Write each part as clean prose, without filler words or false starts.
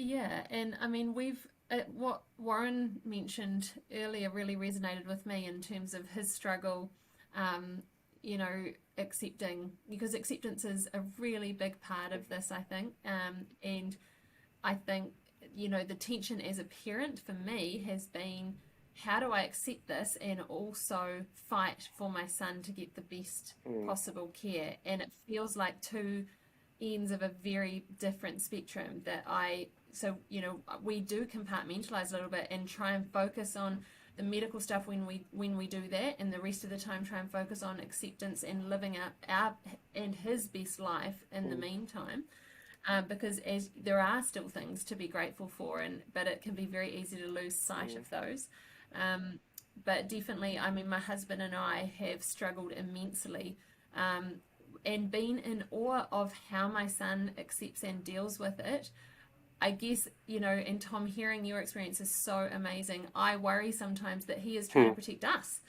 Yeah, and I mean, what Warren mentioned earlier really resonated with me in terms of his struggle, um, accepting, because acceptance is a really big part of this, I think. And I think, the tension as a parent for me has been, how do I accept this and also fight for my son to get the best Mm, possible care? And it feels like two ends of a very different spectrum so, we do compartmentalize a little bit and try and focus on the medical stuff when we do that, and the rest of the time try and focus on acceptance and living out our and his best life in the mm, meantime, because as there are still things to be grateful for, but it can be very easy to lose sight mm, of those. Um, but definitely, I mean, my husband and I have struggled immensely, um, and been in awe of how my son accepts and deals with it. I guess, and Tom, hearing your experience is so amazing. I worry sometimes that he is trying to mm, protect us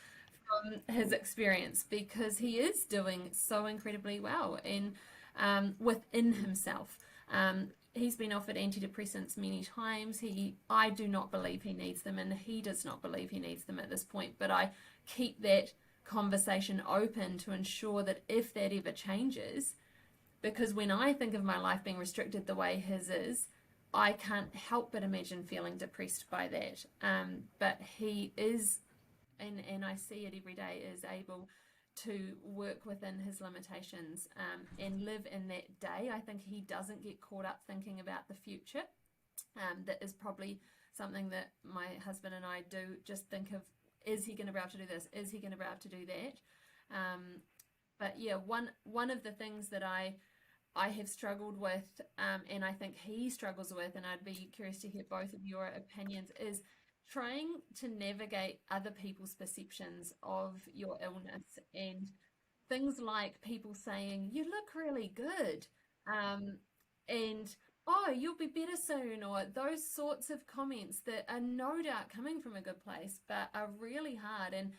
from his experience, because he is doing so incredibly well and, within himself. He's been offered antidepressants many times. I do not believe he needs them, and he does not believe he needs them at this point. But I keep that conversation open to ensure that if that ever changes, because when I think of my life being restricted the way his is, I can't help but imagine feeling depressed by that. But he is, and I see it every day, is able to work within his limitations, and live in that day. I think he doesn't get caught up thinking about the future. That is probably something that my husband and I do, just think of, is he going to be able to do this? Is he going to be able to do that? But yeah, one of the things that I have struggled with, and I think he struggles with, and I'd be curious to hear both of your opinions, is trying to navigate other people's perceptions of your illness, and things like people saying, "You look really good," um, and "Oh, you'll be better soon," or those sorts of comments that are no doubt coming from a good place, but are really hard. And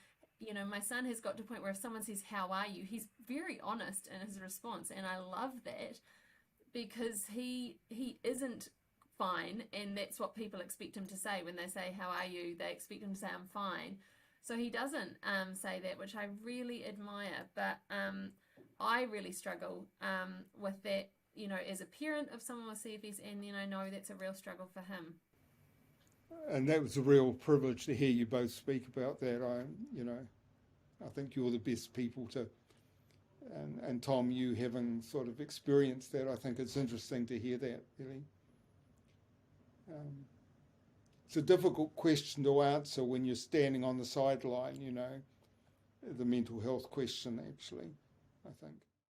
my son has got to a point where if someone says, "How are you?" he's very honest in his response, and I love that, because he isn't fine, and that's what people expect him to say when they say, "How are you?" They expect him to say, "I'm fine." So he doesn't, say that, which I really admire. But I really struggle, with that, as a parent of someone with CFS, and I know that's a real struggle for him. And that was a real privilege to hear you both speak about that. I think you're the best people to, and Tom, you having sort of experienced that, I think it's interesting to hear that, really. Um, it's a difficult question to answer when you're standing on the sideline, the mental health question, actually, I think.